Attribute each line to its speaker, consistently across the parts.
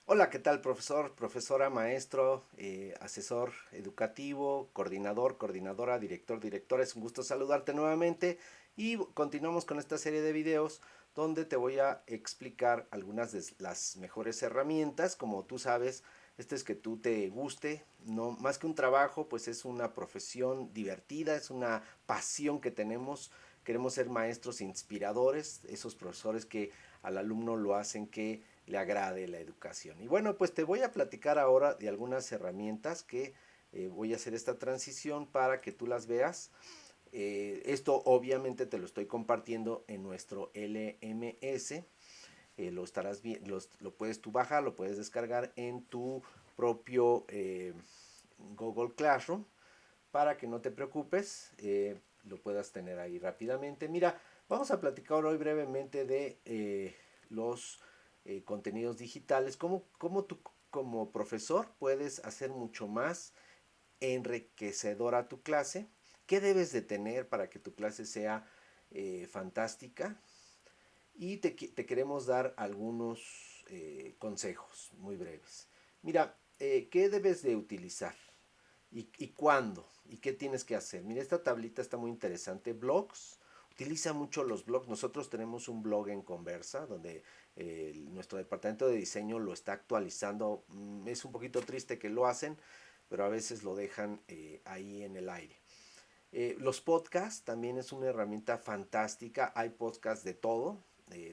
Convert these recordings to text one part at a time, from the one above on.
Speaker 1: Hola, ¿qué tal, profesor, profesora, maestro, asesor educativo, coordinador, coordinadora, director, directora? Es un gusto saludarte nuevamente y continuamos con esta serie de videos donde te voy a explicar algunas de las mejores herramientas. Como tú sabes, este es que tú te guste, no más que un trabajo, pues es una profesión divertida, es una pasión que tenemos. Queremos ser maestros inspiradores, esos profesores que al alumno lo hacen que le agrade la educación. Y bueno, pues te voy a platicar ahora de algunas herramientas que voy a hacer esta transición para que tú las veas. Esto obviamente te lo estoy compartiendo en nuestro LMS. Lo estarás lo puedes tú bajar, lo puedes descargar en tu propio Google Classroom para que no te preocupes, lo puedas tener ahí rápidamente. Mira, vamos a platicar hoy brevemente de los contenidos digitales, cómo tú como profesor puedes hacer mucho más enriquecedora tu clase, qué debes de tener para que tu clase sea fantástica y te queremos dar algunos consejos muy breves. Mira, ¿qué debes de utilizar? ¿Y cuándo? ¿Y qué tienes que hacer? Mira, esta tablita está muy interesante. Blogs. Utiliza mucho los blogs. Nosotros tenemos un blog en Conversa donde nuestro departamento de diseño lo está actualizando. Es un poquito triste que lo hacen, pero a veces lo dejan ahí en el aire. Los podcasts también es una herramienta fantástica. Hay podcasts de todo.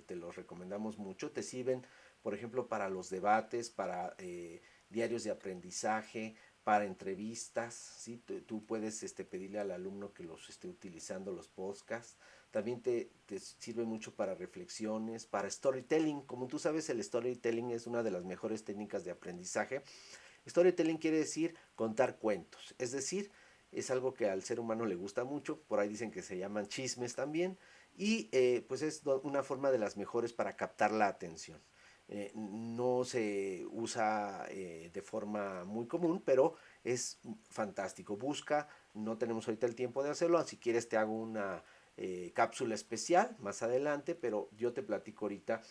Speaker 1: Te los recomendamos mucho. Te sirven, por ejemplo, para los debates, para diarios de aprendizaje, para entrevistas. ¿Sí? Tú puedes pedirle al alumno que los esté utilizando los podcasts. También te sirve mucho para reflexiones, para storytelling. Como tú sabes, el storytelling es una de las mejores técnicas de aprendizaje. Storytelling quiere decir contar cuentos, es decir, es algo que al ser humano le gusta mucho, por ahí dicen que se llaman chismes también, y pues es una forma de las mejores para captar la atención. No se usa de forma muy común, pero es fantástico. Busca, no tenemos ahorita el tiempo de hacerlo, si quieres te hago una cápsula especial más adelante, pero yo te platico ahorita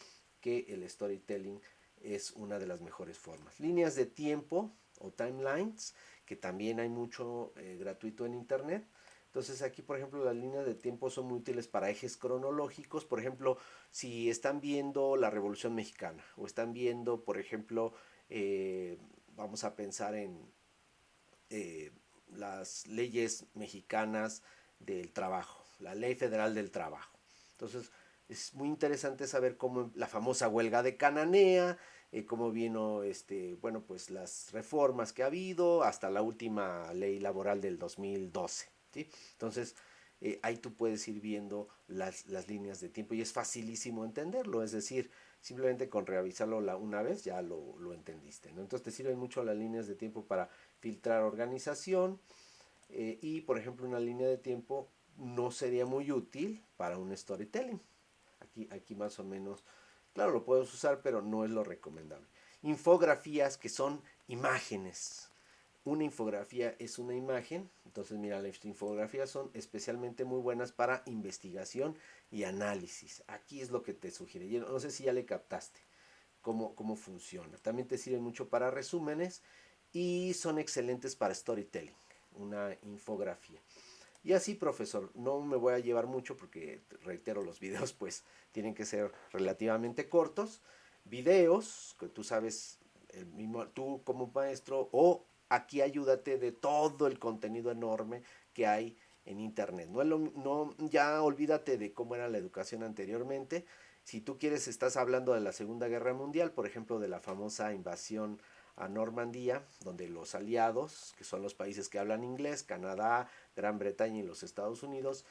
Speaker 1: que el storytelling es una de las mejores formas. Líneas de tiempo o timelines, que también hay mucho gratuito en internet. Entonces aquí, por ejemplo, las líneas de tiempo son muy útiles para ejes cronológicos. Por ejemplo, si están viendo la Revolución Mexicana o están viendo, por ejemplo, vamos a pensar en eh, las leyes mexicanas del trabajo, la Ley Federal del Trabajo. Entonces, es muy interesante saber cómo la famosa huelga de Cananea, cómo vino, bueno, pues las reformas que ha habido hasta la última ley laboral del 2012. ¿Sí? Entonces, ahí tú puedes ir viendo las líneas de tiempo y es facilísimo entenderlo, es decir, simplemente con revisarlo una vez ya lo entendiste. ¿No? Entonces te sirven mucho las líneas de tiempo para filtrar organización y, por ejemplo, una línea de tiempo no sería muy útil para un storytelling. Aquí más o menos, claro, lo puedes usar, pero no es lo recomendable. Infografías que son imágenes. Una infografía es una imagen, entonces mira, las infografías son especialmente muy buenas para investigación y análisis. Aquí es lo que te sugiere. Yo no sé si ya le captaste cómo funciona. También te sirve mucho para resúmenes y son excelentes para storytelling, una infografía. Y así, profesor, no me voy a llevar mucho porque, reitero, los videos pues tienen que ser relativamente cortos. Videos, que tú sabes, el mismo, tú como maestro, o aquí ayúdate de todo el contenido enorme que hay en internet. No, ya olvídate de cómo era la educación anteriormente. Si tú quieres, estás hablando de la Segunda Guerra Mundial, por ejemplo, de la famosa invasión a Normandía, donde los aliados, que son los países que hablan inglés, Canadá, Gran Bretaña y los Estados Unidos,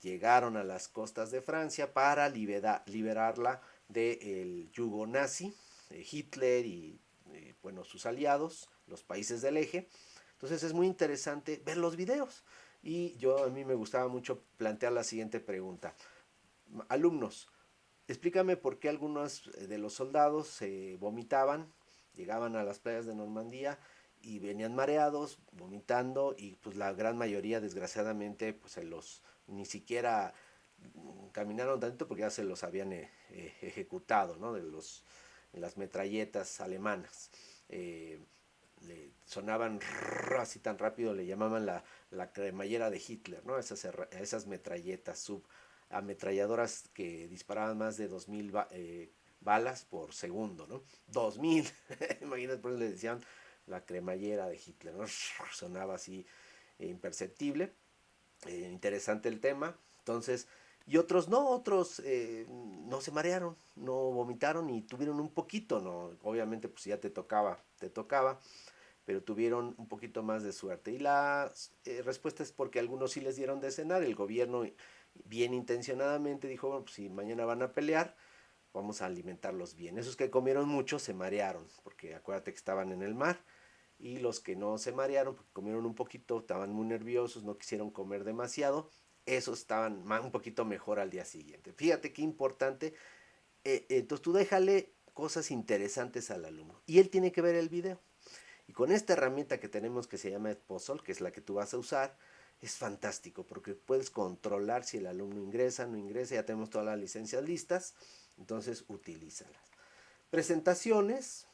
Speaker 1: llegaron a las costas de Francia para liberarla del yugo nazi, Hitler y bueno, sus aliados, los países del eje. Entonces es muy interesante ver los videos. Y a mí me gustaba mucho plantear la siguiente pregunta. Alumnos, explícame por qué algunos de los soldados se vomitaban, llegaban a las playas de Normandía y venían mareados, vomitando, y pues la gran mayoría, desgraciadamente, pues ni siquiera caminaron tanto porque ya se los habían ejecutado, ¿no? Las metralletas alemanas. Le sonaban así tan rápido, le llamaban la cremallera de Hitler, ¿no? Esas metralletas ametralladoras que disparaban más de 2000 balas por segundo, ¿no? 2000, imagínate, por eso le decían la cremallera de Hitler, ¿no? Sonaba así imperceptible. Interesante el tema. Entonces, y otros no se marearon, no vomitaron y tuvieron un poquito, ¿no? Obviamente, pues ya te tocaba, pero tuvieron un poquito más de suerte. Y la respuesta es porque algunos sí les dieron de cenar. El gobierno, bien intencionadamente, dijo, bueno, pues si mañana van a pelear, vamos a alimentarlos bien. Esos que comieron mucho se marearon, porque acuérdate que estaban en el mar. Y los que no se marearon, porque comieron un poquito, estaban muy nerviosos, no quisieron comer demasiado, esos estaban un poquito mejor al día siguiente. Fíjate qué importante. Entonces tú déjale cosas interesantes al alumno y él tiene que ver el video. Y con esta herramienta que tenemos que se llama Edpuzzle, que es la que tú vas a usar, es fantástico porque puedes controlar si el alumno ingresa, no ingresa, ya tenemos todas las licencias listas, entonces utilízalas. Presentaciones,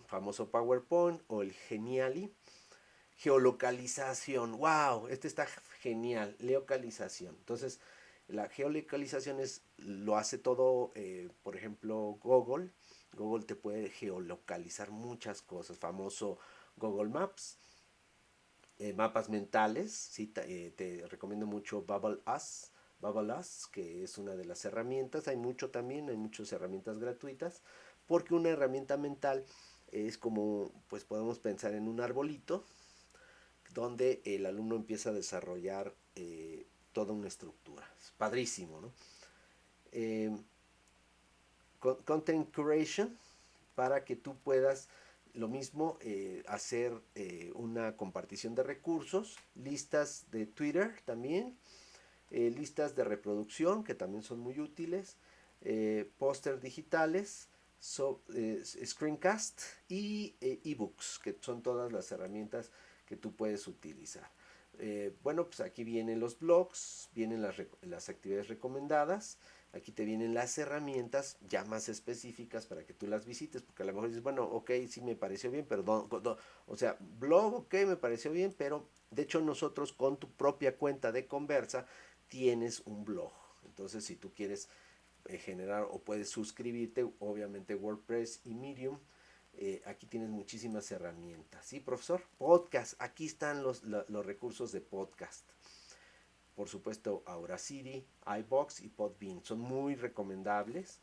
Speaker 1: famoso PowerPoint o el Geniali. Geolocalización, wow, este está genial, localización. Entonces, la geolocalización lo hace todo, por ejemplo, Google. Google te puede geolocalizar muchas cosas, famoso Google Maps, mapas mentales, ¿sí? Te recomiendo mucho Bubble Us, que es una de las herramientas. Hay muchas herramientas gratuitas, porque una herramienta mental es como, pues podemos pensar en un arbolito, donde el alumno empieza a desarrollar toda una estructura. Es padrísimo, ¿no? Eh, Content Curation, para que tú puedas lo mismo, hacer una compartición de recursos, listas de Twitter también, listas de reproducción que también son muy útiles, póster digitales, screencast y ebooks, que son todas las herramientas que tú puedes utilizar. Bueno, pues aquí vienen los blogs, vienen las actividades recomendadas. Aquí te vienen las herramientas ya más específicas para que tú las visites, porque a lo mejor dices, bueno, ok, sí me pareció bien, pero o sea, blog, ok, me pareció bien, pero de hecho nosotros con tu propia cuenta de Conversa tienes un blog. Entonces, si tú quieres generar o puedes suscribirte, obviamente WordPress y Medium, aquí tienes muchísimas herramientas. ¿Sí, profesor? Podcast, aquí están los recursos de podcast. Por supuesto, Audacity, iBox y Podbean son muy recomendables,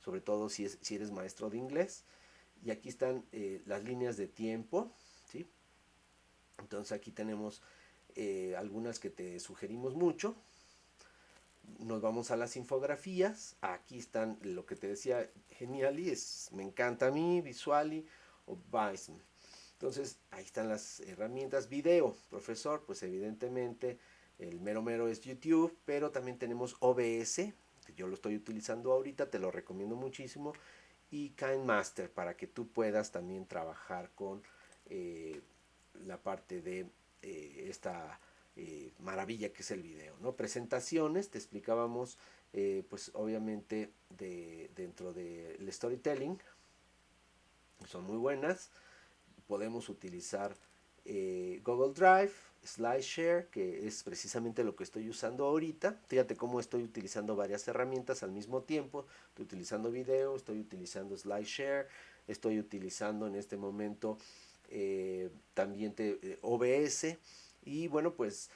Speaker 1: sobre todo si eres maestro de inglés. Y aquí están las líneas de tiempo, ¿sí? Entonces aquí tenemos algunas que te sugerimos mucho. Nos vamos a las infografías. Aquí están lo que te decía, Genially, me encanta a mí, Visually o Vice. Entonces, ahí están las herramientas. Video, profesor, pues evidentemente el mero es YouTube, pero también tenemos OBS, que yo lo estoy utilizando ahorita, te lo recomiendo muchísimo, y KineMaster para que tú puedas también trabajar con la parte de esta maravilla que es el video, ¿no? Presentaciones, te explicábamos, pues obviamente dentro del storytelling, son muy buenas. Podemos utilizar Google Drive, SlideShare, que es precisamente lo que estoy usando ahorita. Fíjate cómo estoy utilizando varias herramientas al mismo tiempo. Estoy utilizando video, estoy utilizando SlideShare, estoy utilizando en este momento también OBS. Y bueno, pues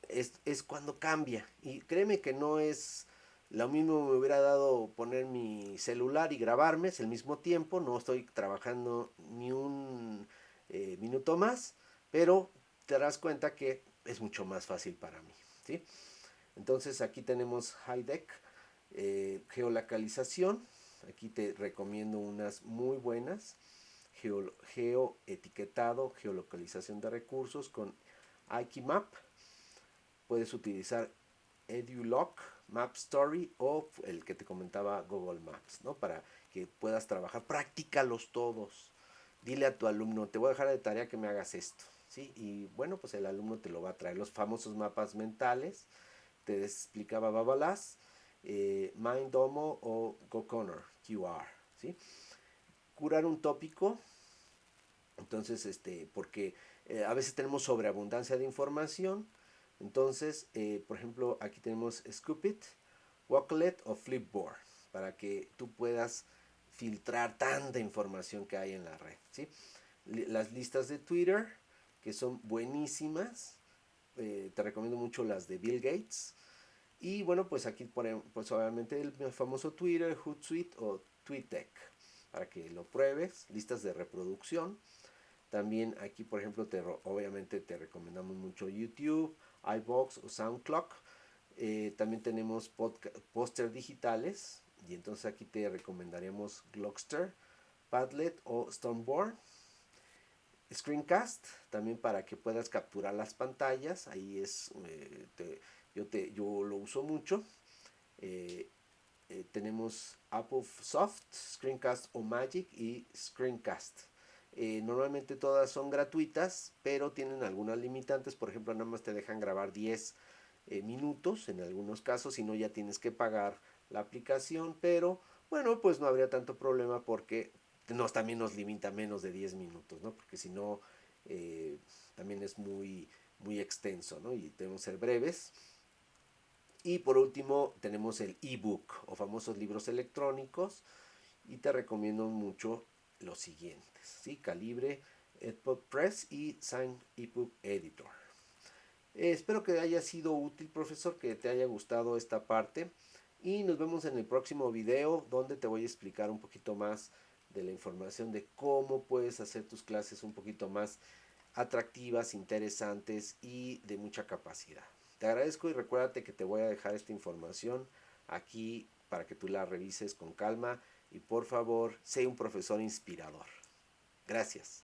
Speaker 1: es cuando cambia. Y créeme que no es lo mismo. Me hubiera dado poner mi celular y grabarme, es el mismo tiempo, no estoy trabajando ni un minuto más, pero te darás cuenta que es mucho más fácil para mí, ¿sí? Entonces aquí tenemos HiDeck, geolocalización. Aquí te recomiendo unas muy buenas. Geoetiquetado, geolocalización de recursos con Ikimap. Puedes utilizar EduLock, MapStory o el que te comentaba, Google Maps, ¿no? Para que puedas trabajar, practícalos todos. Dile a tu alumno, te voy a dejar de tarea que me hagas esto, ¿sí? Y bueno, pues el alumno te lo va a traer. Los famosos mapas mentales, te explicaba Babalas, Mindomo o GoConnor, QR, ¿sí? Curar un tópico, entonces, porque a veces tenemos sobreabundancia de información, entonces, por ejemplo, aquí tenemos Scoopit, Walklet o Flipboard, para que tú puedas filtrar tanta información que hay en la red, ¿sí? Las listas de Twitter, que son buenísimas, te recomiendo mucho las de Bill Gates. Y bueno, pues aquí pues obviamente el famoso Twitter, Hootsuite o TweetDeck, para que lo pruebes, listas de reproducción. También aquí, por ejemplo, obviamente te recomendamos mucho YouTube, iVoox o SoundCloud. También tenemos póster digitales, y entonces aquí te recomendaríamos Glogster, Padlet o Stoneborn. Screencast, también para que puedas capturar las pantallas, ahí es, yo lo uso mucho. Eh, Tenemos Apple Soft, Screencast o Magic y Screencast. Normalmente todas son gratuitas, pero tienen algunas limitantes. Por ejemplo, nada más te dejan grabar 10 minutos en algunos casos, si no ya tienes que pagar la aplicación, pero bueno, pues no habría tanto problema porque también nos limita menos de 10 minutos, ¿no? Porque si no, también es muy extenso, ¿no? Y debemos ser breves. Y por último tenemos el ebook o famosos libros electrónicos, y te recomiendo mucho los siguientes, ¿sí? Calibre, EdPub Press y Sign ebook Editor. Espero que haya sido útil, profesor, que te haya gustado esta parte, y nos vemos en el próximo video donde te voy a explicar un poquito más de la información de cómo puedes hacer tus clases un poquito más atractivas, interesantes y de mucha capacidad. Te agradezco y recuérdate que te voy a dejar esta información aquí para que tú la revises con calma, y por favor, sé un profesor inspirador. Gracias.